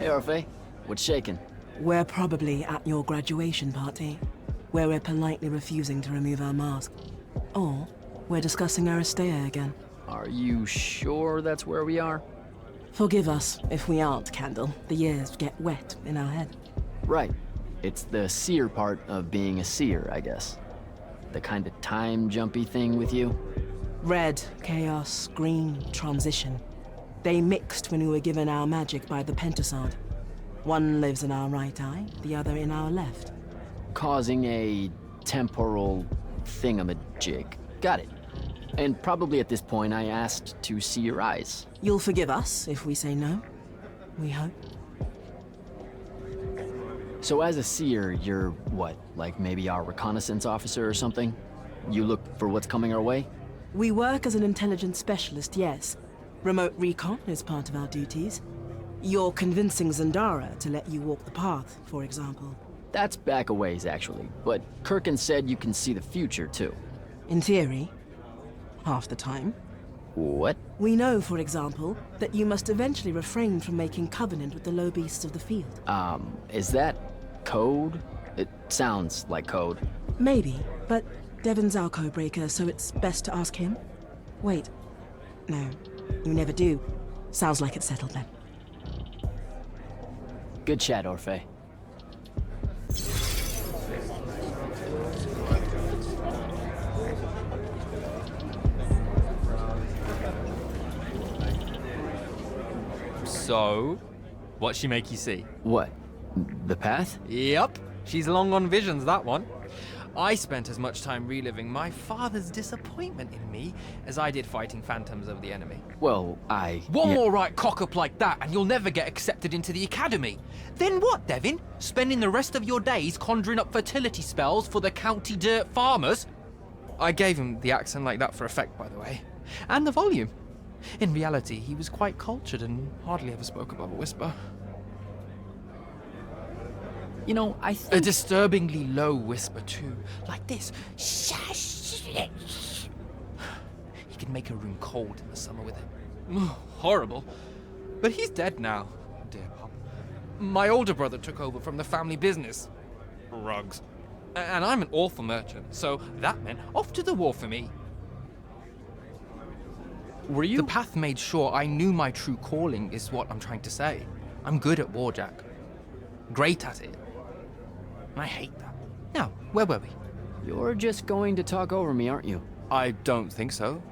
Orphe. What's shaking? We're probably at your graduation party, where we're politely refusing to remove our mask. Or we're discussing Aristea again. Are you sure that's where we are? Forgive us if we aren't, Candle. The years get wet in our head. Right. It's the seer part of being a seer, I guess. The kind of time-jumpy thing with you. Red, chaos, green, transition. They mixed when we were given our magic by the Pentasod. One lives in our right eye, the other in our left. Causing a temporal thingamajig. Got it. And probably at this point I asked to see your eyes. You'll forgive us if we say no? We hope. So as a seer, you're what, like maybe our reconnaissance officer or something? You look for what's coming our way? We work as an intelligence specialist, yes. Remote recon is part of our duties. You're convincing Zendara to let you walk the path, for example. That's back a ways, actually. But Kirkin said you can see the future, too. In theory. Half the time. What? We know, for example, that you must eventually refrain from making covenant with the low beasts of the field. Is that code? It sounds like code. Maybe, but Devon's our code-breaker, so it's best to ask him. Wait. No, you never do. Sounds like it's settled then. Good chat, Orphe. So, what'd she make you see? What? The path? Yep, she's long on visions, that one. I spent as much time reliving my father's disappointment in me as I did fighting phantoms of the enemy. Well, One more right cock-up like that and you'll never get accepted into the academy. Then what, Devin? Spending the rest of your days conjuring up fertility spells for the county dirt farmers? I gave him the accent like that for effect, by the way. And the volume. In reality, he was quite cultured and hardly ever spoke above a whisper. You know, I think... A disturbingly low whisper, too. Like this. He could make a room cold in the summer with it. Horrible. But he's dead now, dear Pop. My older brother took over from the family business. Rugs. And I'm an awful merchant, so that meant off to the war for me. Were you... The path made sure I knew my true calling is what I'm trying to say. I'm good at war, Jack. Great at it. And I hate that. Now, where were we? You're just going to talk over me, aren't you? I don't think so.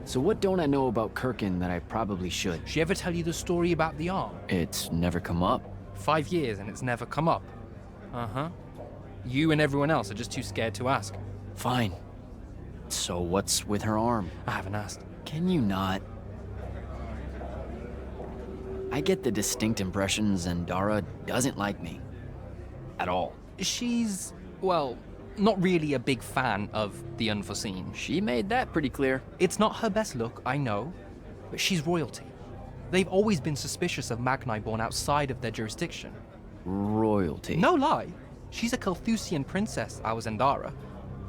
So what don't I know about Kirkin that I probably should? She ever tell you the story about the arm? It's never come up. 5 years and it's never come up. Uh-huh. You and everyone else are just too scared to ask. Fine. So what's with her arm? I haven't asked. Can you not? I get the distinct impression Zendara doesn't like me. At all. She's, well, not really a big fan of the unforeseen. She made that pretty clear. It's not her best look, I know, but she's royalty. They've always been suspicious of Magni born outside of their jurisdiction. Royalty? No lie. She's a Carthusian princess, our Zendara.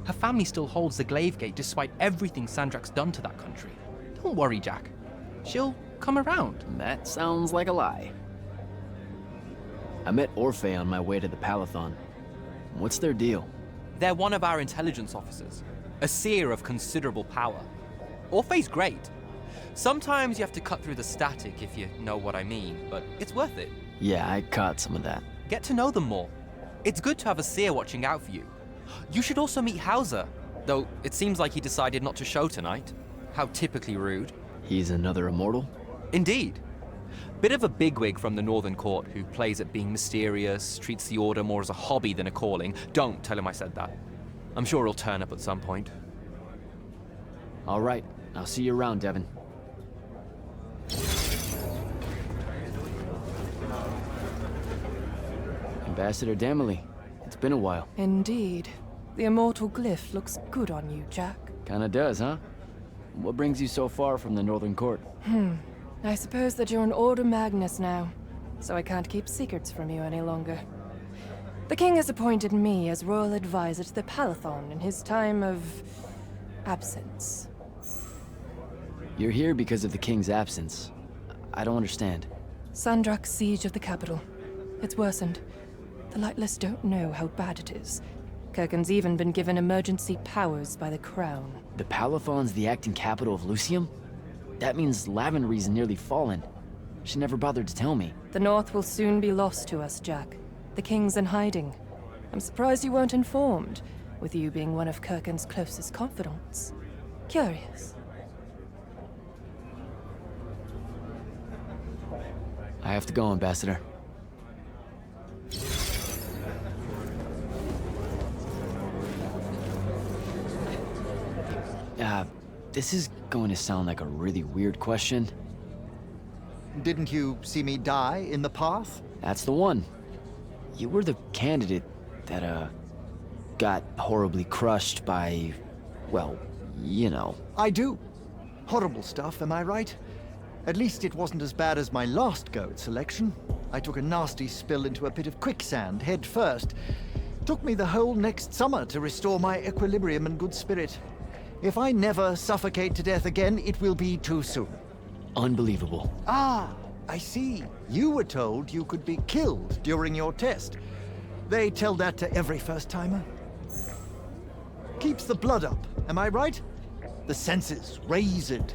Her family still holds the Glaive Gate despite everything Sandrak's done to that country. Don't worry, Jack. She'll come around. That sounds like a lie. I met Orphe on my way to the Palathon. What's their deal? They're one of our intelligence officers, a seer of considerable power. Orphe's great. Sometimes you have to cut through the static if you know what I mean, but it's worth it. Yeah, I caught some of that. Get to know them more. It's good to have a seer watching out for you. You should also meet Hauser, though it seems like he decided not to show tonight. How typically rude. He's another immortal? Indeed. Bit of a bigwig from the Northern Court who plays at being mysterious, treats the Order more as a hobby than a calling. Don't tell him I said that. I'm sure he'll turn up at some point. All right, I'll see you around, Devin. Ambassador Damley, it's been a while. Indeed. The immortal glyph looks good on you, Jack. Kinda does, huh? What brings you so far from the Northern Court? I suppose that you're an Order Magnus now, so I can't keep secrets from you any longer. The king has appointed me as royal advisor to the Palathon in his time of absence. You're here because of the king's absence. I don't understand. Sandrak's siege of the capital. It's worsened. The Lightless don't know how bad it is. Kirken's even been given emergency powers by the Crown. The Palathon's the acting capital of Lucium? That means Lavendry's nearly fallen. She never bothered to tell me. The North will soon be lost to us, Jack. The King's in hiding. I'm surprised you weren't informed, with you being one of Kirken's closest confidants. Curious. I have to go, Ambassador. This is going to sound like a really weird question. Didn't you see me die in the path? That's the one. You were the candidate that, got horribly crushed by, well, you know. I do. Horrible stuff, am I right? At least it wasn't as bad as my last go at selection. I took a nasty spill into a pit of quicksand head first. Took me the whole next summer to restore my equilibrium and good spirit. If I never suffocate to death again, it will be too soon. Unbelievable. Ah, I see. You were told you could be killed during your test. They tell that to every first-timer. Keeps the blood up, am I right? The senses raised.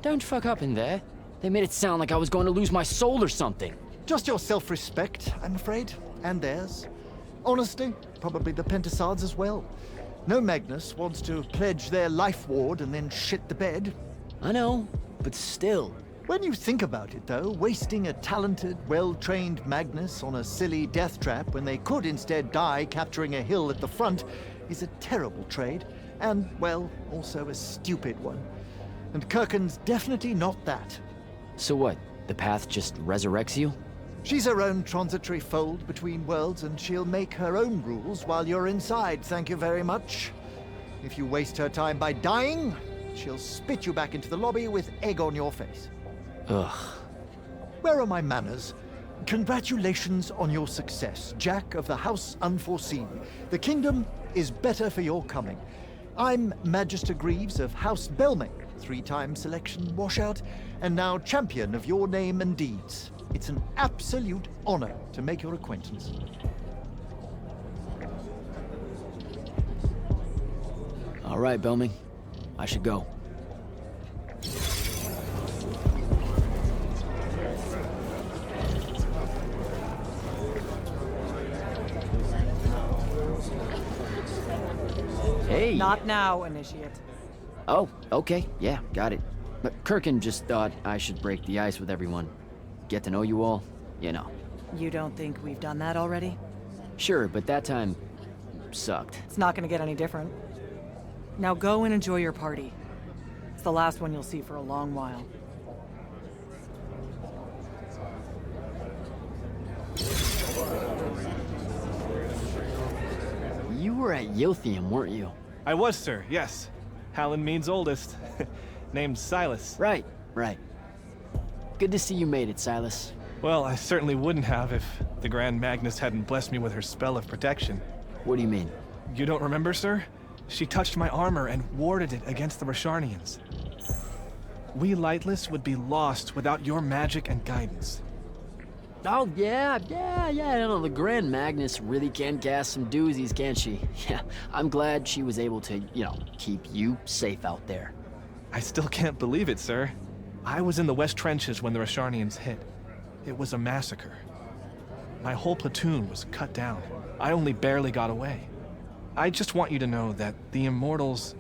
Don't fuck up in there. They made it sound like I was going to lose my soul or something. Just your self-respect, I'm afraid, and theirs. Honestly, probably the Pentasards as well. No Magnus wants to pledge their life ward and then shit the bed. I know, but still. When you think about it, though, wasting a talented, well-trained Magnus on a silly death trap when they could instead die capturing a hill at the front is a terrible trade, and, well, also a stupid one. And Kirken's definitely not that. So what? The path just resurrects you? She's her own transitory fold between worlds, and she'll make her own rules while you're inside, thank you very much. If you waste her time by dying, she'll spit you back into the lobby with egg on your face. Ugh. Where are my manners? Congratulations on your success, Jack of the House Unforeseen. The kingdom is better for your coming. I'm Magister Greaves of House Belmay, 3-time selection washout, and now champion of your name and deeds. It's an absolute honor to make your acquaintance. All right, Belming. I should go. Hey! Not now, Initiate. Oh, okay. Yeah, got it. But Kirken just thought I should break the ice with everyone. Get to know you all, you know. You don't think we've done that already? Sure, but that time sucked. It's not gonna get any different. Now go and enjoy your party. It's the last one you'll see for a long while. You were at Yothium, weren't you? I was, sir, yes. Hallen means oldest. Named Silas. Right. Good to see you made it, Silas. Well, I certainly wouldn't have if the Grand Magnus hadn't blessed me with her spell of protection. What do you mean? You don't remember, sir? She touched my armor and warded it against the Rasharnians. We Lightless would be lost without your magic and guidance. Oh, yeah, no, the Grand Magnus really can cast some doozies, can't she? Yeah, I'm glad she was able to, keep you safe out there. I still can't believe it, sir. I was in the West Trenches when the Rasharnians hit. It was a massacre. My whole platoon was cut down. I only barely got away. I just want you to know that the Immortals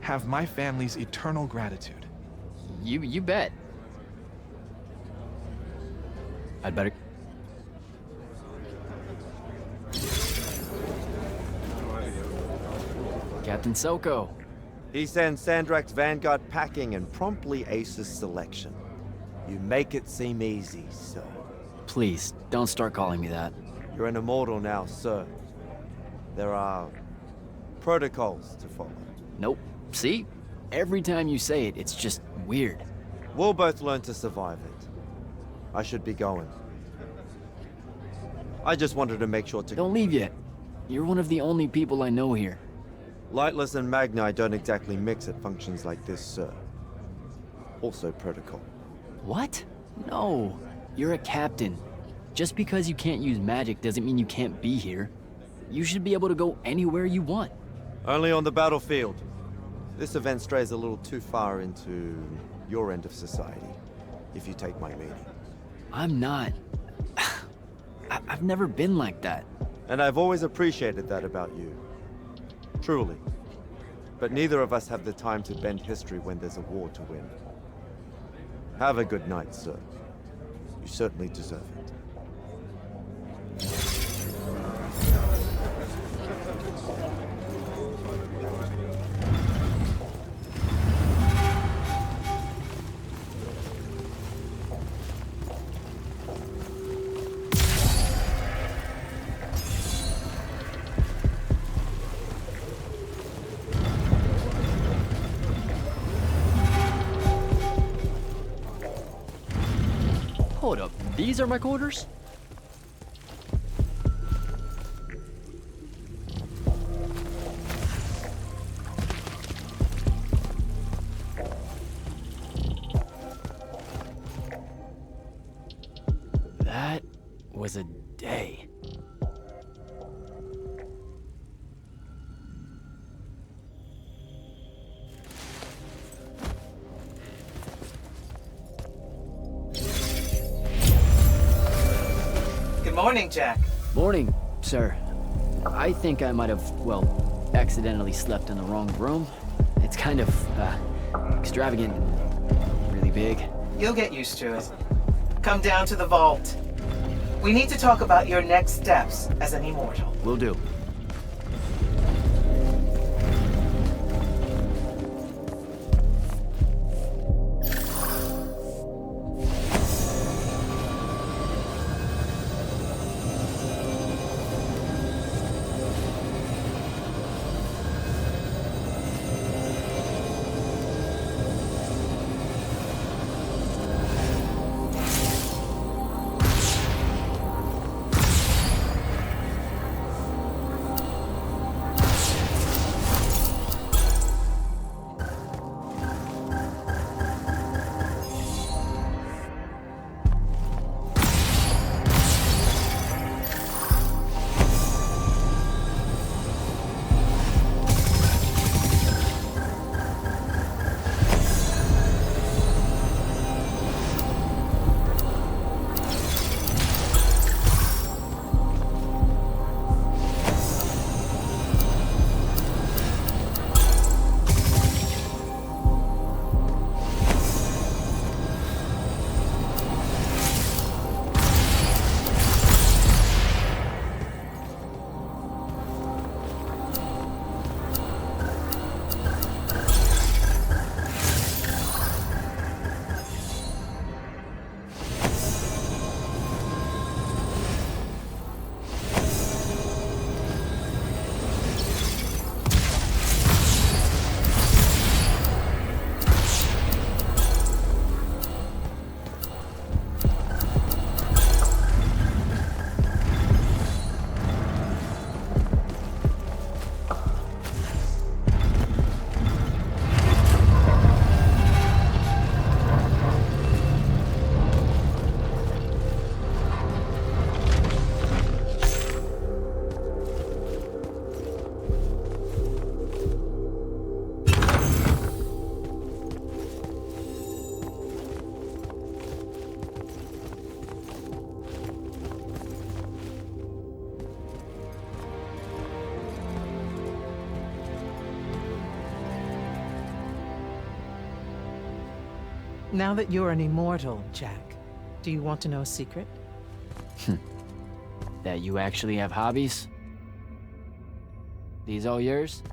have my family's eternal gratitude. You bet. I'd better... Captain Soko. He sends Sandrak's vanguard packing and promptly aces selection. You make it seem easy, sir. Please, don't start calling me that. You're an immortal now, sir. There are protocols to follow. Nope. See? Every time you say it, it's just weird. We'll both learn to survive it. I should be going. I just wanted to make sure to... Don't leave yet. You're one of the only people I know here. Lightless and Magni don't exactly mix at functions like this, sir. Also protocol. What? No, you're a captain. Just because you can't use magic doesn't mean you can't be here. You should be able to go anywhere you want. Only on the battlefield. This event strays a little too far into your end of society, if you take my meaning. I'm not. I've never been like that. And I've always appreciated that about you. Truly. But neither of us have the time to bend history when there's a war to win. Have a good night, sir. You certainly deserve it. Hold up, these are my quarters? That was a day. Good morning, Jack. Morning, sir. I think I might have, well, accidentally slept in the wrong room. It's kind of, extravagant and really big. You'll get used to it. Come down to the vault. We need to talk about your next steps as an immortal. Will do. Now that you're an immortal, Jack, do you want to know a secret? That you actually have hobbies? These all yours?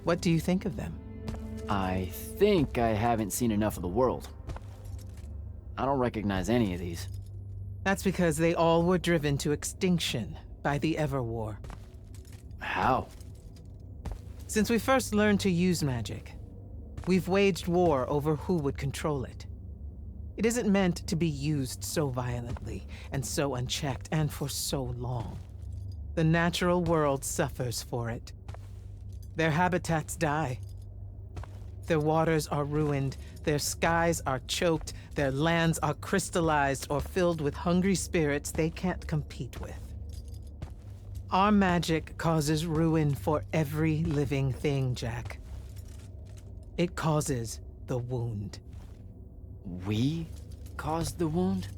What do you think of them? I think I haven't seen enough of the world. I don't recognize any of these. That's because they all were driven to extinction by the Everwar. How? Since we first learned to use magic, we've waged war over who would control it. It isn't meant to be used so violently and so unchecked and for so long. The natural world suffers for it. Their habitats die. Their waters are ruined, their skies are choked, their lands are crystallized or filled with hungry spirits they can't compete with. Our magic causes ruin for every living thing, Jack. It causes the wound. We caused the wound?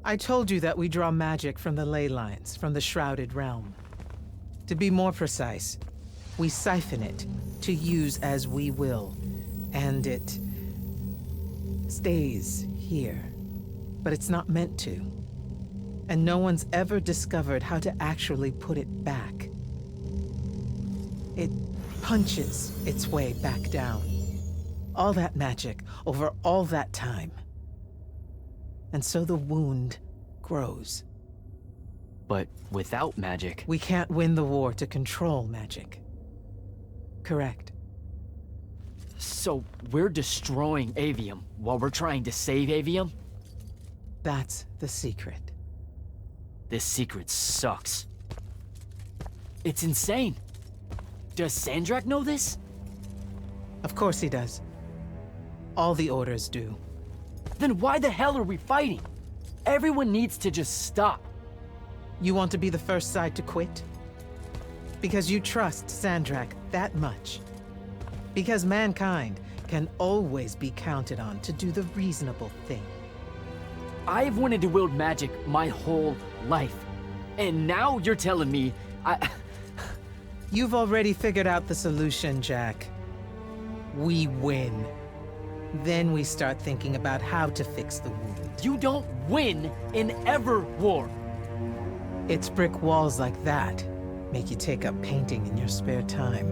I told you that we draw magic from the ley lines, from the Shrouded Realm. To be more precise, we siphon it to use as we will, and it stays here. But it's not meant to. And no one's ever discovered how to actually put it back. It punches its way back down. All that magic over all that time. And so the wound grows. But without magic... We can't win the war to control magic. Correct. So we're destroying Aveum while we're trying to save Aveum? That's the secret. This secret sucks. It's insane. Does Sandrak know this? Of course he does. All the orders do. Then why the hell are we fighting? Everyone needs to just stop. You want to be the first side to quit? Because you trust Sandrak that much. Because mankind can always be counted on to do the reasonable thing. I've wanted to wield magic my whole life. And now you're telling me You've already figured out the solution, Jack. We win. Then we start thinking about how to fix the wound. You don't win in ever war. It's brick walls like that make you take up painting in your spare time.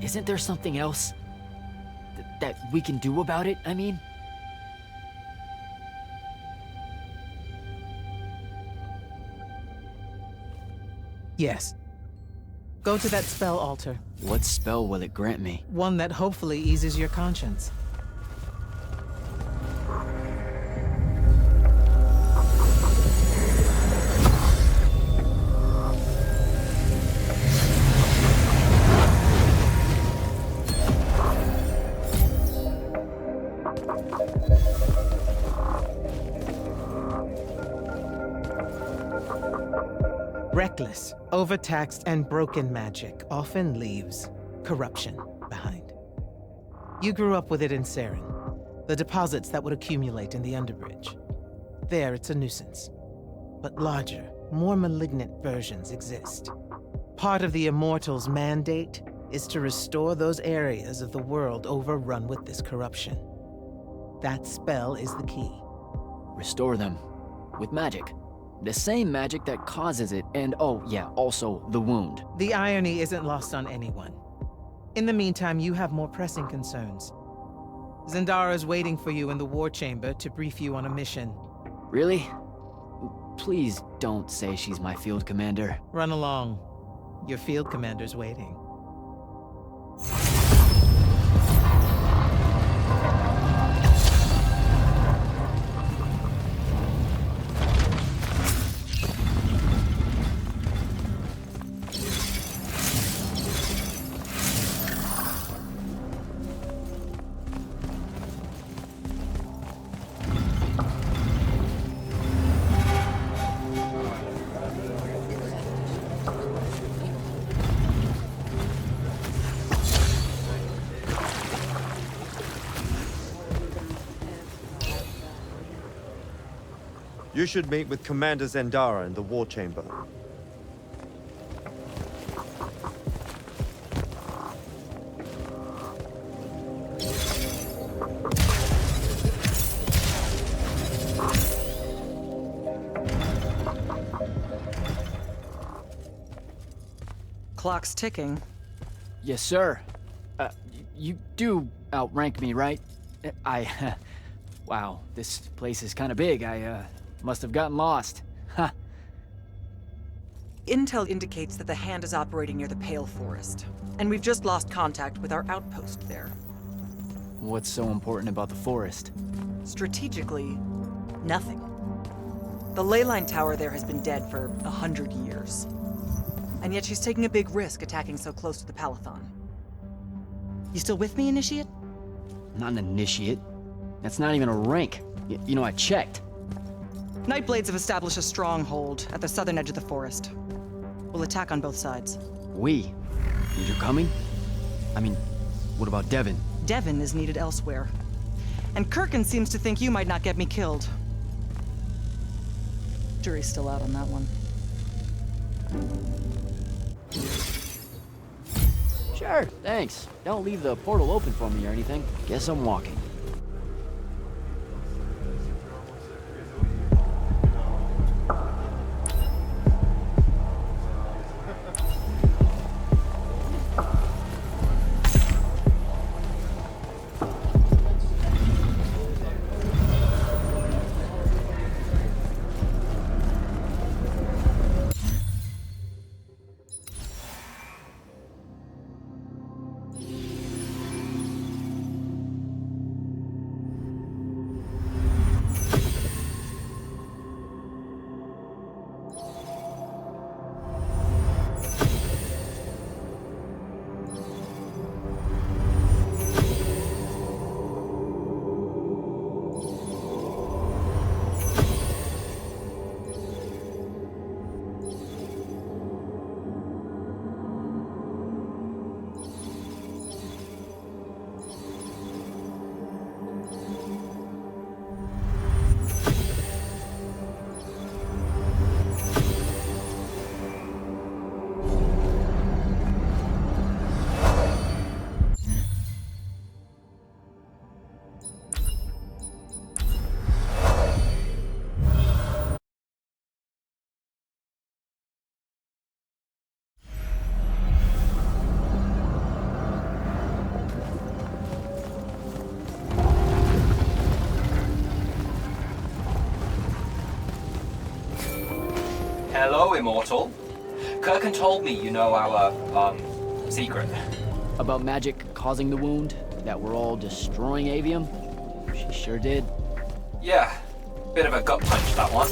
Isn't there something else that we can do about it, I mean? Yes. Go to that spell altar. What spell will it grant me? One that hopefully eases your conscience. Reckless, overtaxed, and broken magic often leaves corruption behind. You grew up with it in Saren, the deposits that would accumulate in the Underbridge. There, it's a nuisance. But larger, more malignant versions exist. Part of the Immortals' mandate is to restore those areas of the world overrun with this corruption. That spell is the key. Restore them. With magic. The same magic that causes it, and oh yeah, also the wound. The irony isn't lost on anyone. In the meantime, you have more pressing concerns. Zendara's waiting for you in the war chamber to brief you on a mission. Really? Please don't say she's my field commander. Run along. Your field commander's waiting. You should meet with Commander Zendara in the war chamber. Clock's ticking. Yes, sir. You do outrank me, right? Wow, this place is kind of big. I must have gotten lost. Ha. Intel indicates that the Hand is operating near the Pale Forest, and we've just lost contact with our outpost there. What's so important about the forest? Strategically, nothing. The ley line tower there has been dead for 100 years. And yet she's taking a big risk attacking so close to the Palathon. You still with me, Initiate? Not an initiate. That's not even a rank. You know, I checked. Nightblades have established a stronghold at the southern edge of the forest. We'll attack on both sides. We? And you're coming? I mean, what about Devin? Devin is needed elsewhere. And Kirkin seems to think you might not get me killed. Jury's still out on that one. Sure, thanks. Don't leave the portal open for me or anything. Guess I'm walking. Hello, Immortal. Kirkin told me you know our, secret. About magic causing the wound? That we're all destroying Avium? She sure did. Yeah, bit of a gut punch, that one.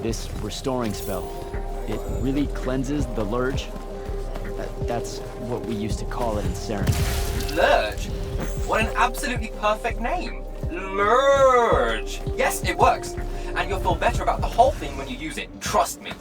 This restoring spell, it really cleanses the Lurge? That's what we used to call it in Saren. Lurge? What an absolutely perfect name. Lurge! Yes, it works. And you'll feel better about the whole thing when you use it. Trust me.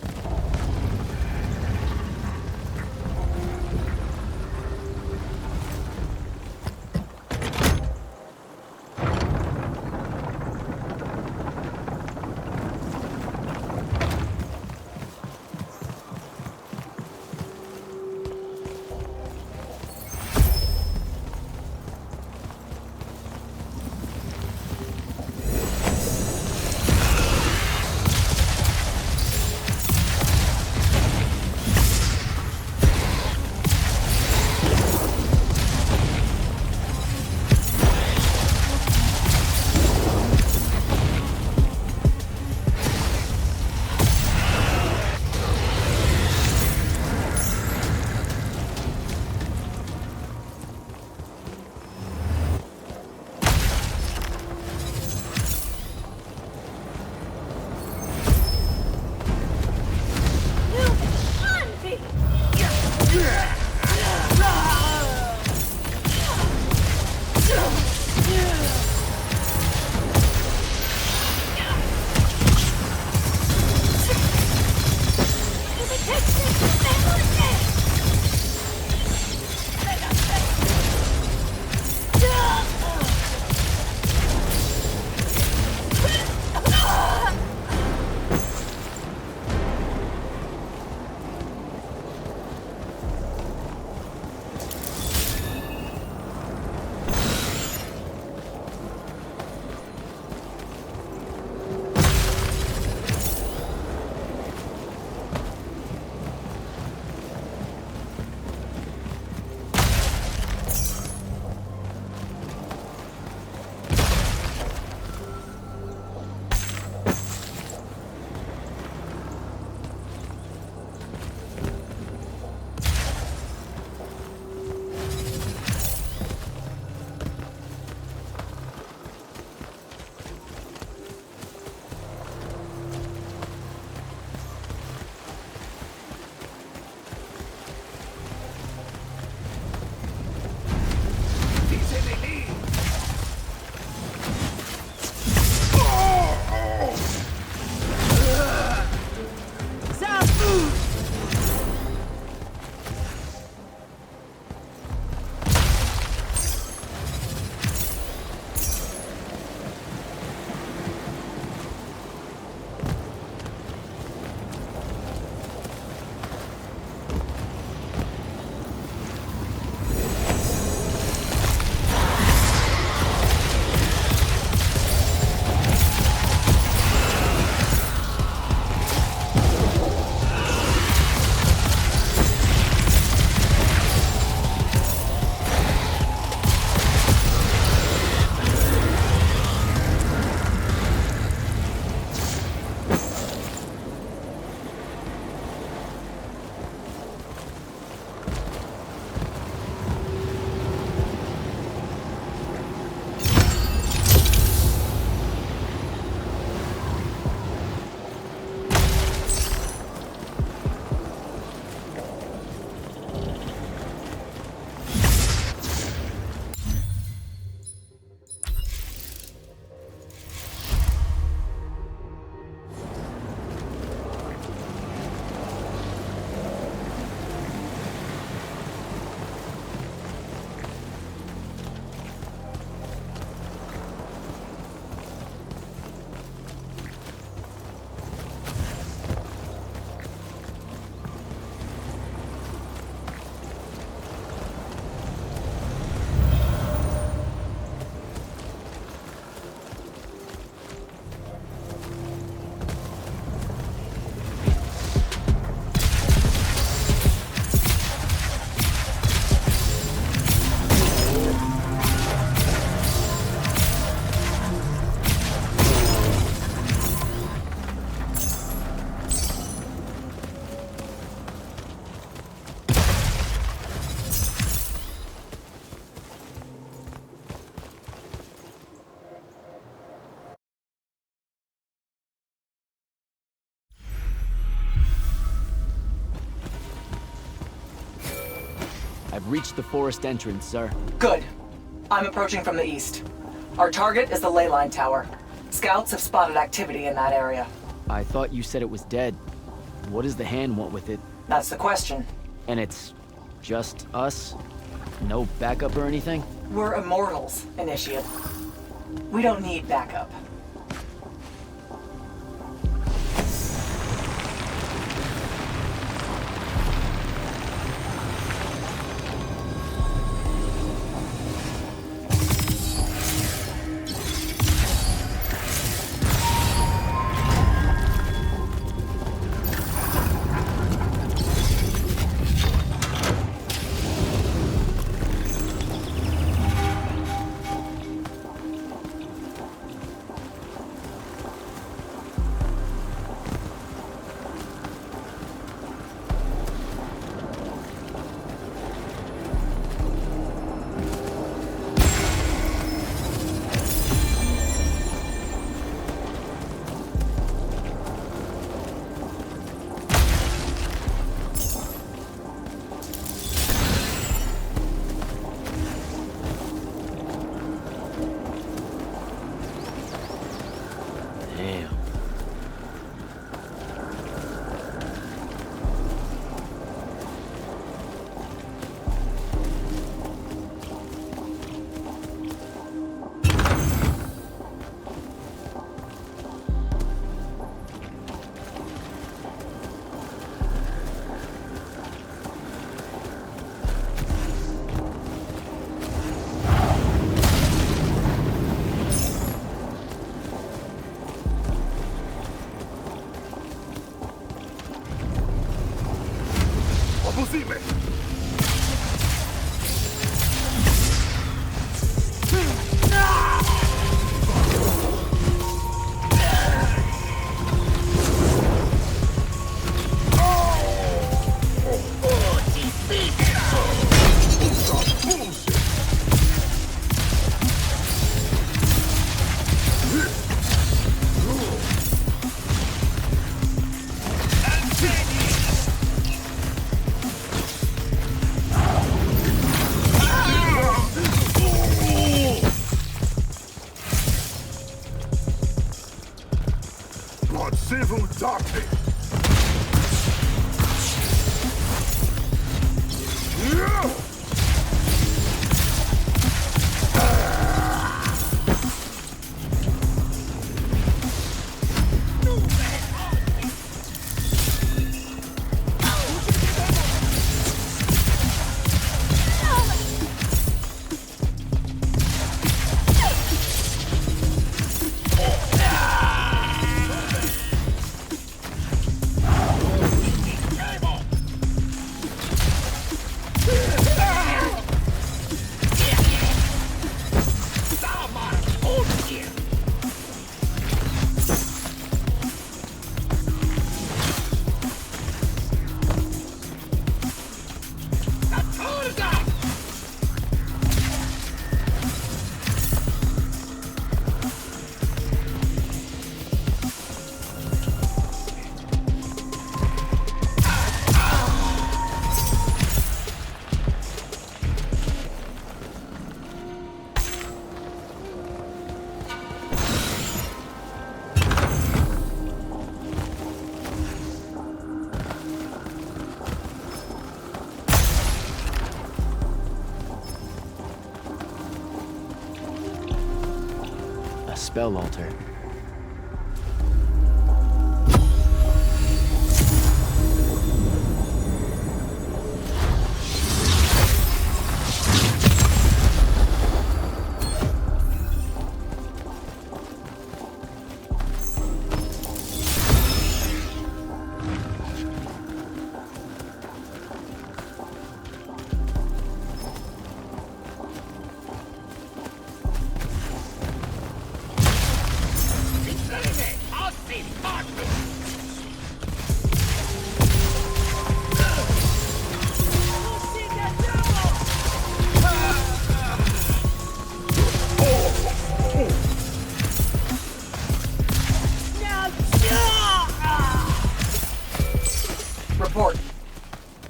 I've reached the forest entrance, sir. Good. I'm approaching from the east. Our target is the ley line tower. Scouts have spotted activity in that area. I thought you said it was dead. What does the hand want with it? That's the question. And it's just us? No backup or anything? We're Immortals, Initiate. We don't need backup. Damn. Spell altar.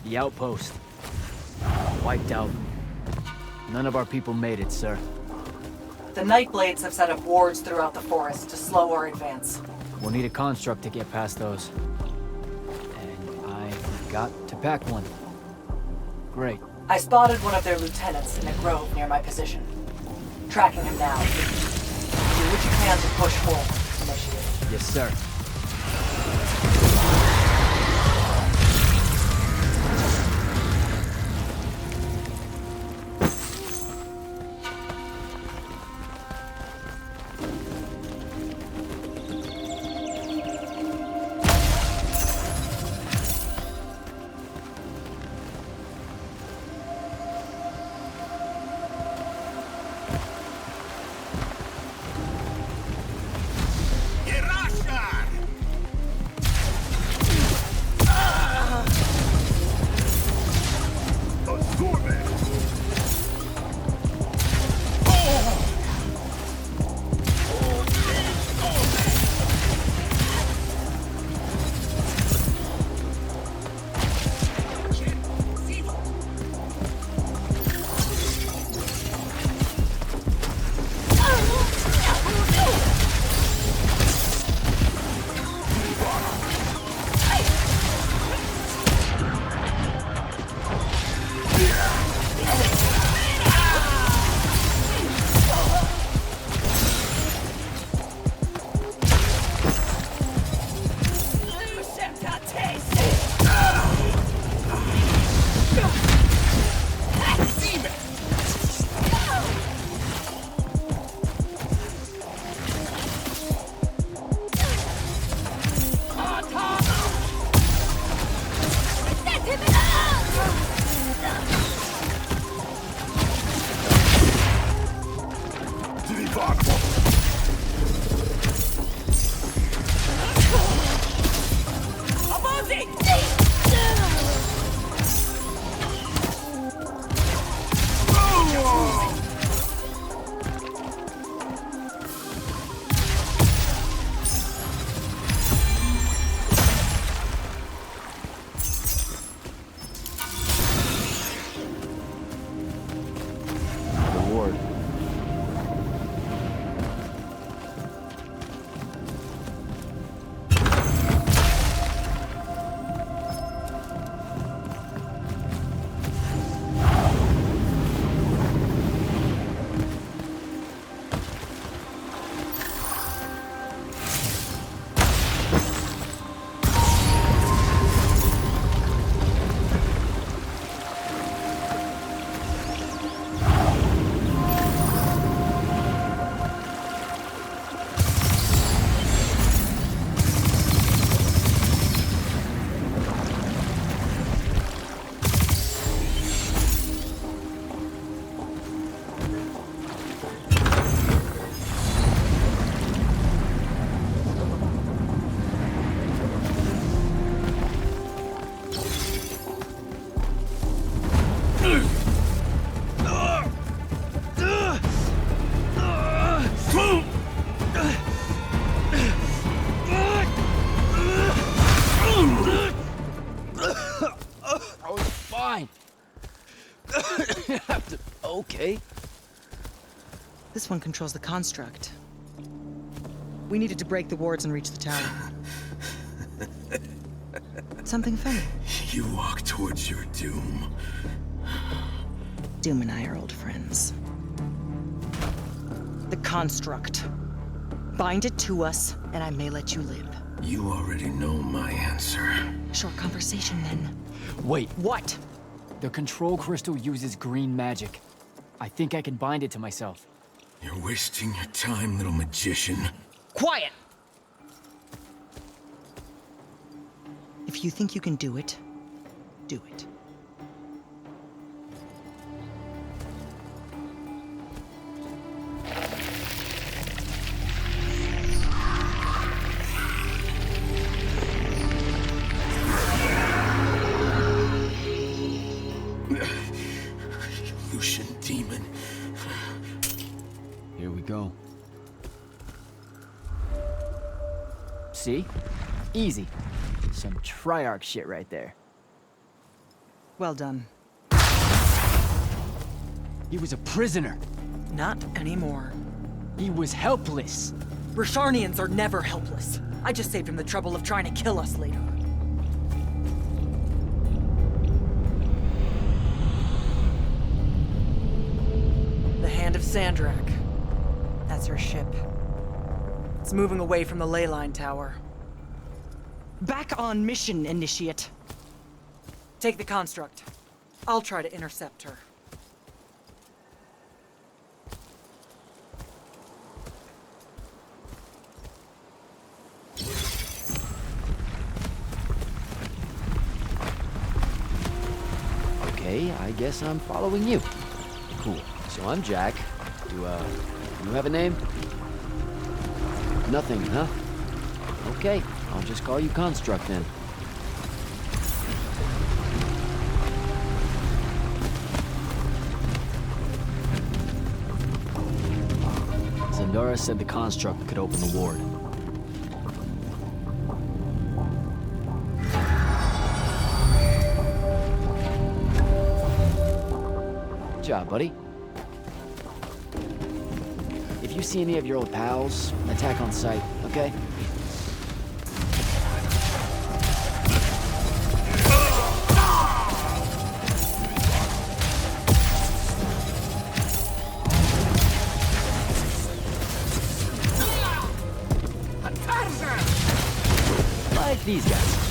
The outpost. Wiped out. None of our people made it, sir. The Nightblades have set up wards throughout the forest to slow our advance. We'll need a construct to get past those. And I forgot to pack one. Great. I spotted one of their lieutenants in a grove near my position. Tracking him now. Do what you can to push forward, Initiative. Yes, sir. Okay. This one controls the construct. We needed to break the wards and reach the tower. Something funny. You walk towards your doom. Doom and I are old friends. The construct. Bind it to us, and I may let you live. You already know my answer. Short conversation, then. Wait. What? The control crystal uses green magic. I think I can bind it to myself. You're wasting your time, little magician. Quiet! If you think you can do it, do it. Lucian demon. Here we go. See? Easy. Some Triarch shit right there. Well done. He was a prisoner. Not anymore. He was helpless. Rosharnians are never helpless. I just saved him the trouble of trying to kill us later. The Hand of Sandrak. That's her ship. It's moving away from the ley line tower. Back on mission, Initiate. Take the construct. I'll try to intercept her. Okay, I guess I'm following you. Cool. So I'm Jack. Do you have a name? Nothing, huh? Okay, I'll just call you Construct then. Zendara said the Construct could open the ward. Good job, buddy. If you see any of your old pals, attack on sight, okay? Like these guys.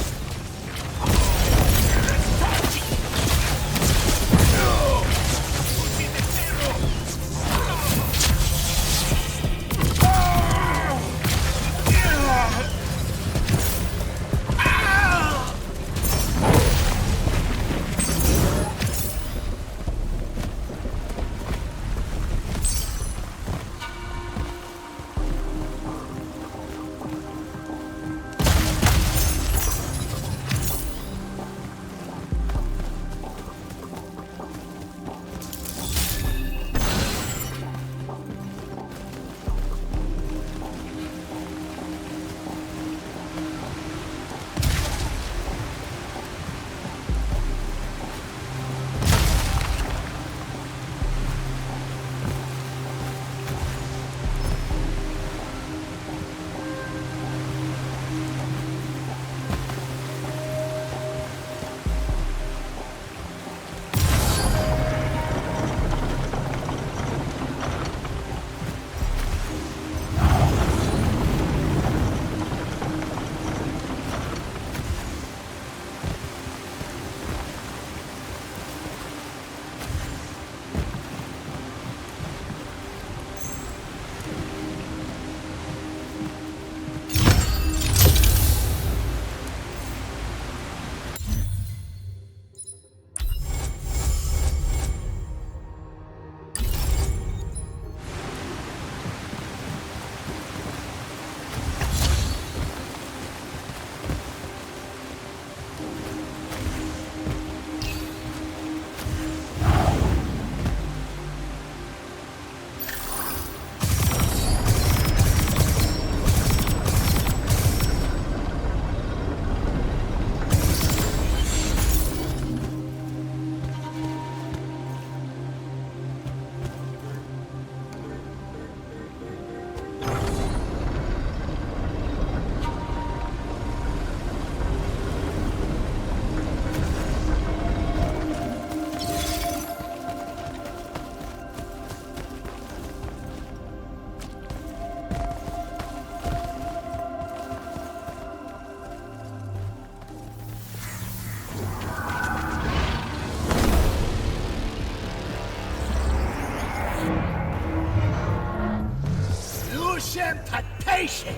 Temptation!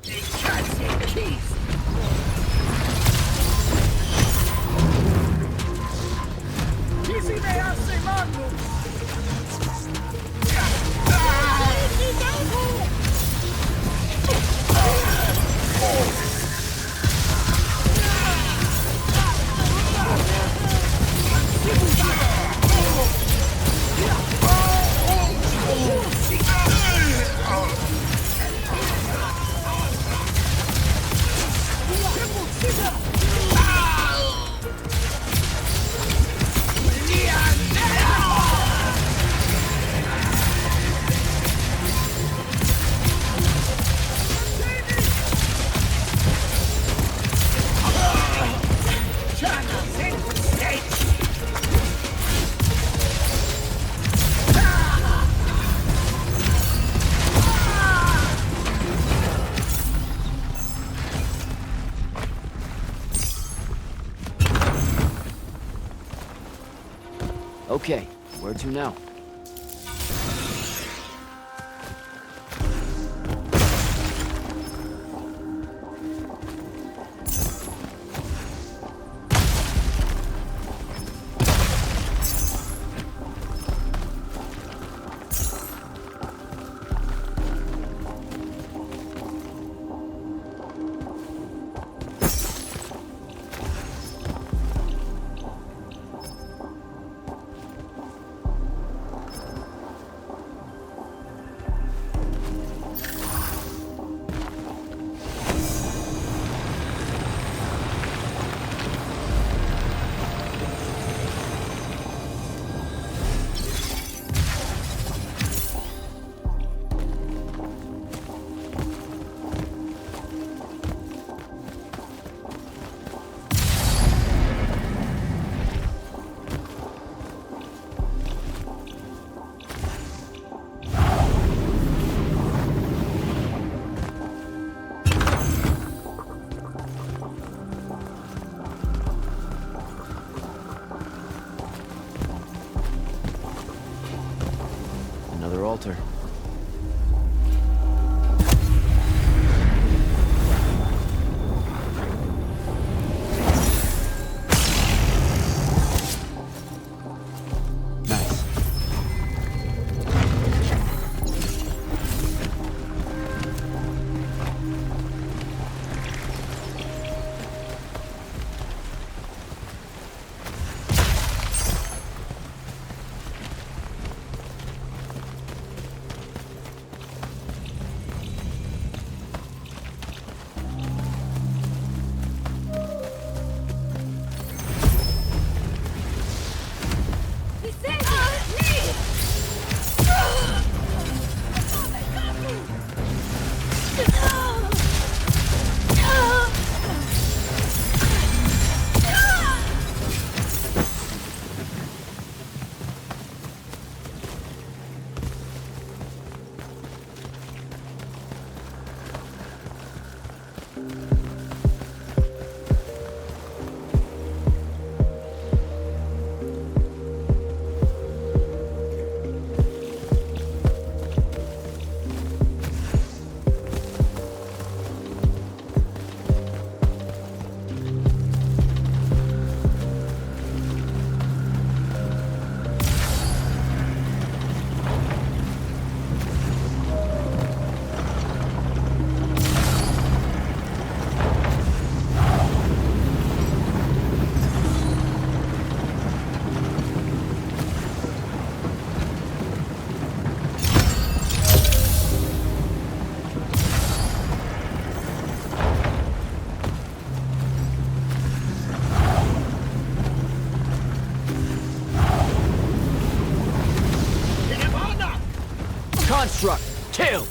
They can't take keys! Easy me hace mando! Oh! Okay, where to now? Another altar. Nice. Construct, kill!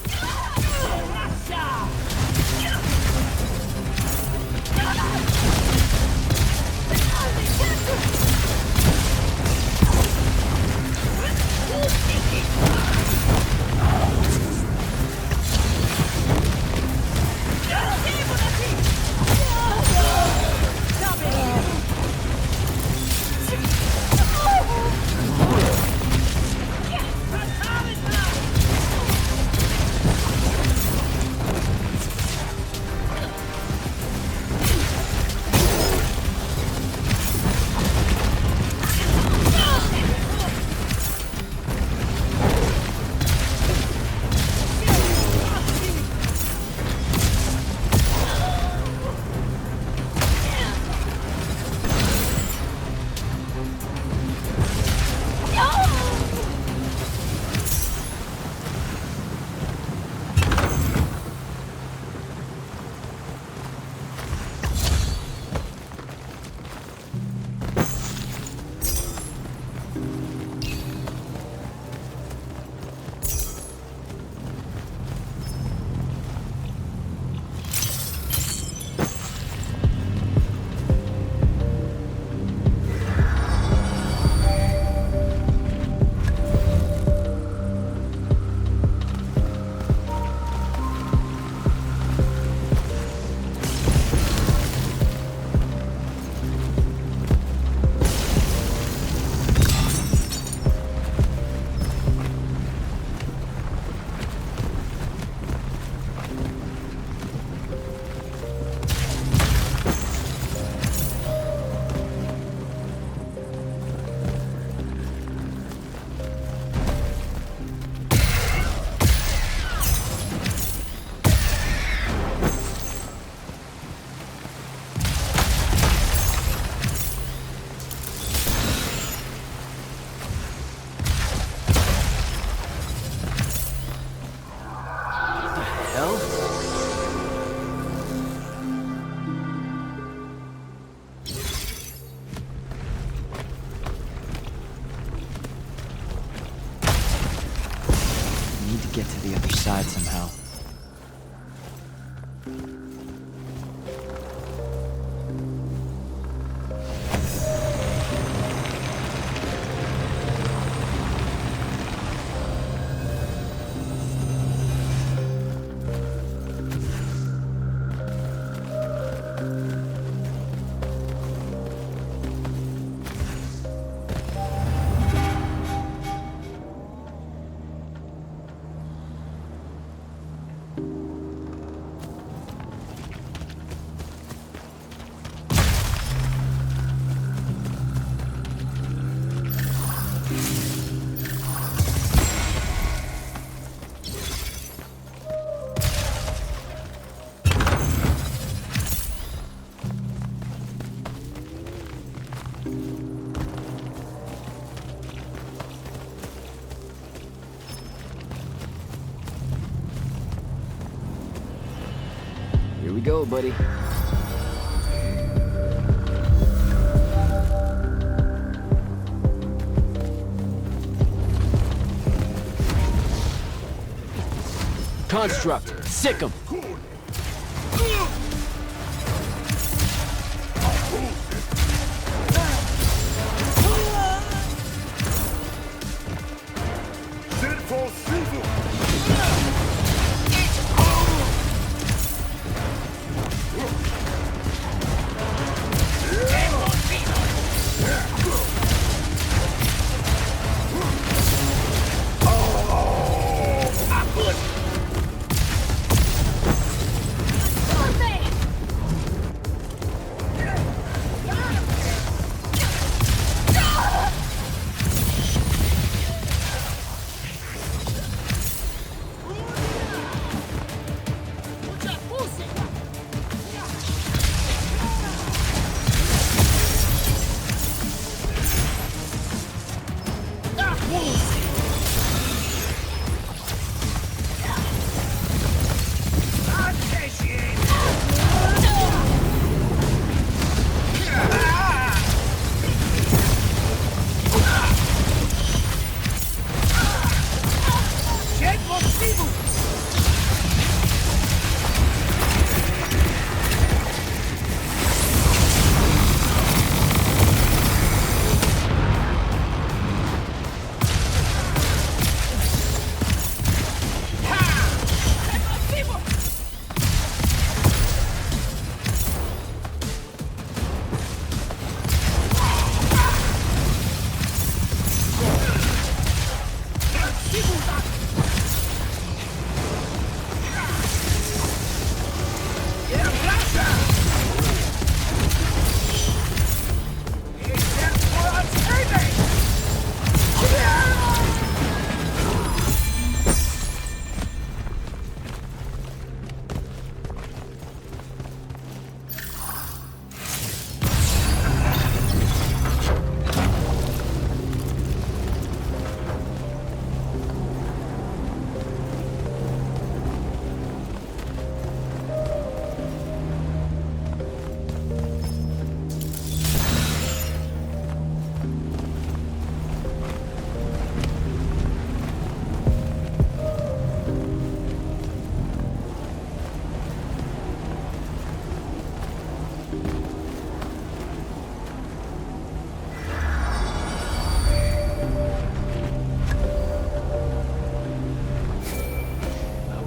get to the other side somehow. Here we go, buddy. Construct, sick 'em.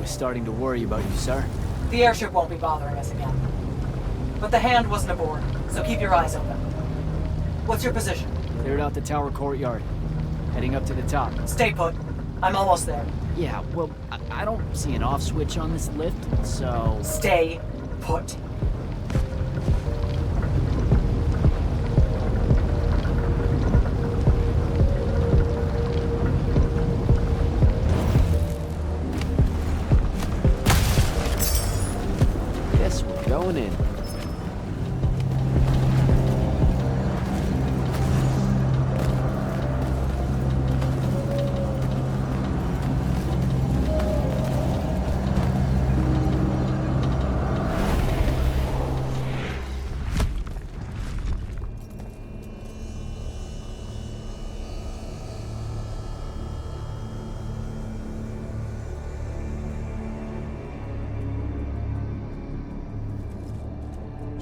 Starting to worry about you, sir. The airship won't be bothering us again. But the hand wasn't aboard, so keep your eyes open. What's your position? Cleared out the tower courtyard. Heading up to the top. Stay put. I'm almost there. Yeah, well, I don't see an off switch on this lift, so... Stay put. Going in.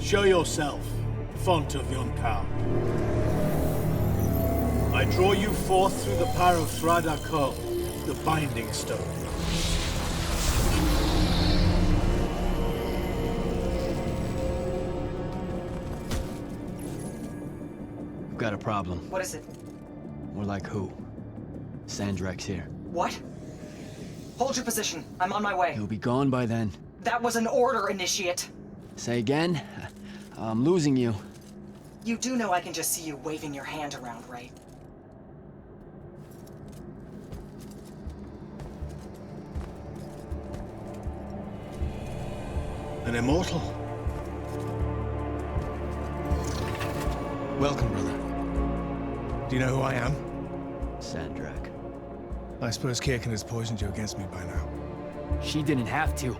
Show yourself, font of Yonkao. I draw you forth through the power of Thradakol, the Binding Stone. We've got a problem. What is it? More like who? Sandrak's here. What? Hold your position. I'm on my way. He'll be gone by then. That was an order, Initiate. Say again? I'm losing you. You do know I can just see you waving your hand around, right? An immortal? Welcome, brother. Do you know who I am? Sandrak. I suppose Kirkin has poisoned you against me by now. She didn't have to.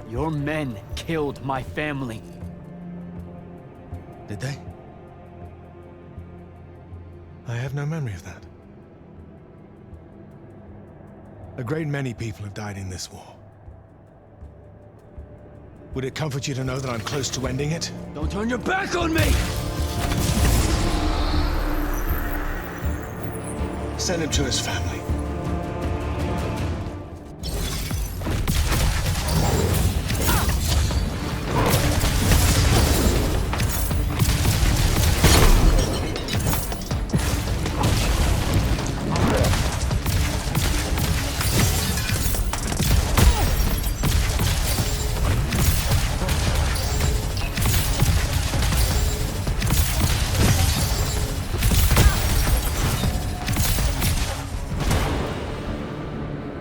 Your men killed my family. Did they? I have no memory of that. A great many people have died in this war. Would it comfort you to know that I'm close to ending it? Don't turn your back on me! Send him to his family.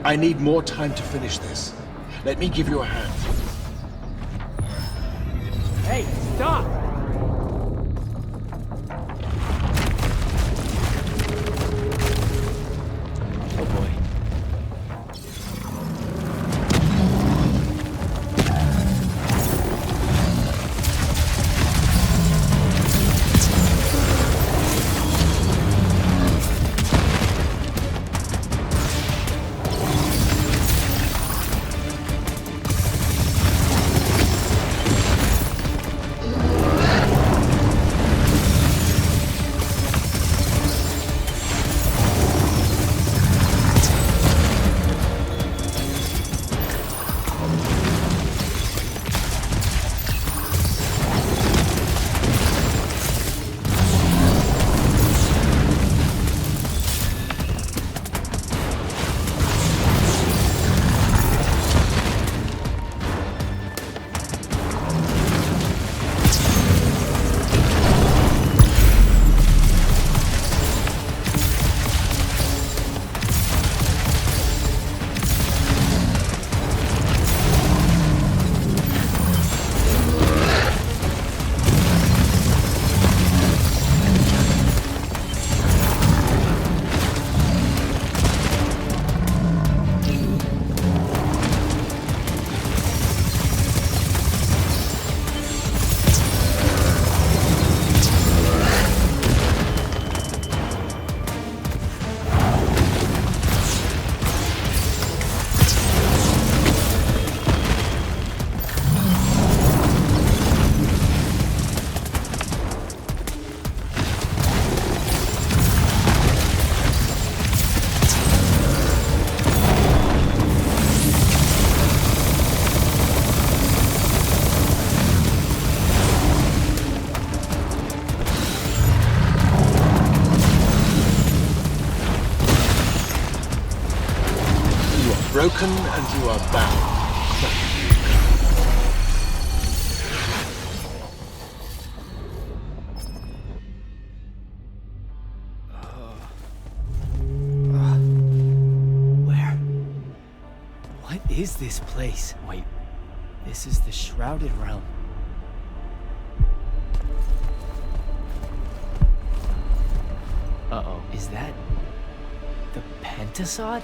I need more time to finish this. Let me give you a hand. Hey, stop! Oh boy. Broken and you are bound. Where? What is this place? Wait, this is the Shrouded Realm. Uh-oh, is that the Pentasod?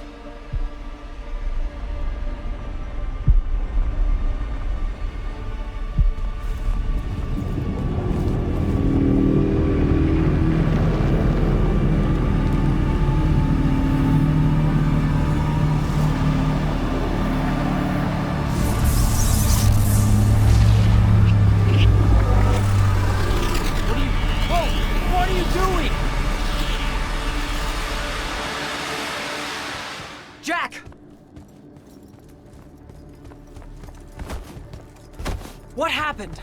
What are you doing? Jack! What happened?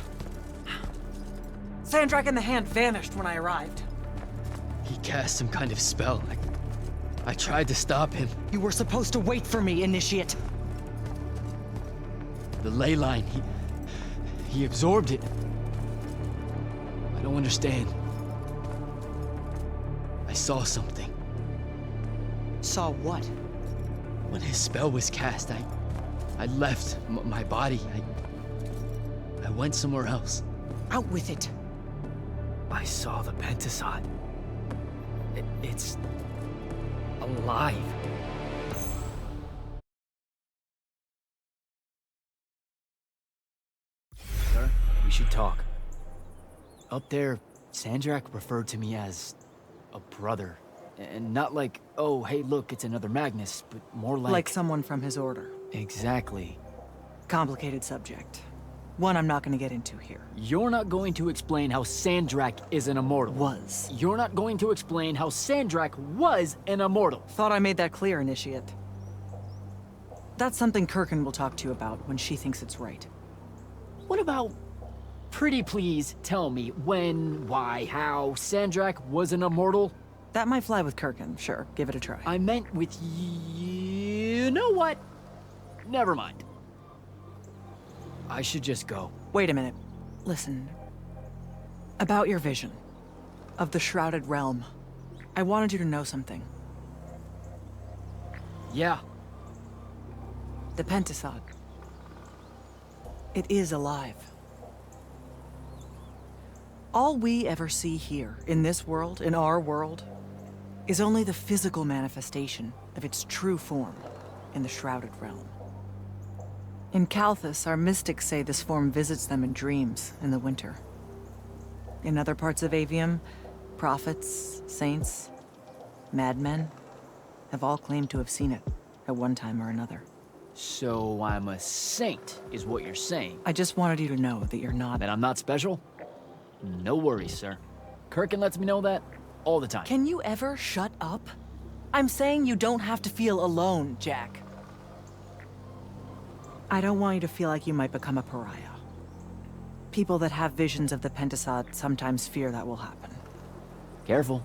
Sandrak in the Hand vanished when I arrived. He cast some kind of spell. I tried to stop him. You were supposed to wait for me, Initiate. The ley line, he absorbed it. I don't understand. I saw something. Saw what? When his spell was cast, I left my body. I went somewhere else. Out with it. I saw the Pentasod. It's alive. Sir, we should talk. Up there, Sandrak referred to me as a brother. And not like, oh, hey, look, it's another Magnus, but more like... Like someone from his order. Exactly. Complicated subject. One I'm not going to get into here. You're not going to explain how Sandrak is an immortal. Was. You're not going to explain how Sandrak was an immortal. Thought I made that clear, Initiate. That's something Kirkin will talk to you about when she thinks it's right. What about... Pretty please tell me when, why, how Sandrak was an immortal? That might fly with Kirkin, sure. Give it a try. I meant with you know what? Never mind. I should just go. Wait a minute. Listen. About your vision. Of the Shrouded Realm. I wanted you to know something. Yeah. The Pentasod. It is alive. All we ever see here, in this world, in our world, is only the physical manifestation of its true form in the Shrouded Realm. In Kalthus, our mystics say this form visits them in dreams in the winter. In other parts of Aveum, prophets, saints, madmen have all claimed to have seen it at one time or another. So I'm a saint, is what you're saying. I just wanted you to know that you're not. That I'm not special? No worries, sir. Kirkin lets me know that all the time. Can you ever shut up? I'm saying you don't have to feel alone, Jack. I don't want you to feel like you might become a pariah. People that have visions of the Pentasod sometimes fear that will happen. Careful.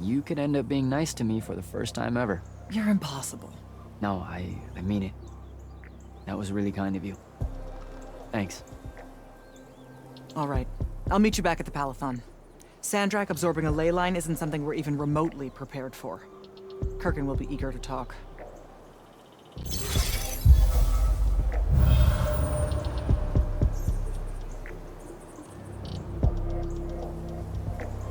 You could end up being nice to me for the first time ever. You're impossible. No, I mean it. That was really kind of you. Thanks. All right. I'll meet you back at the Palathon. Sandrak absorbing a ley line isn't something we're even remotely prepared for. Kirkin will be eager to talk.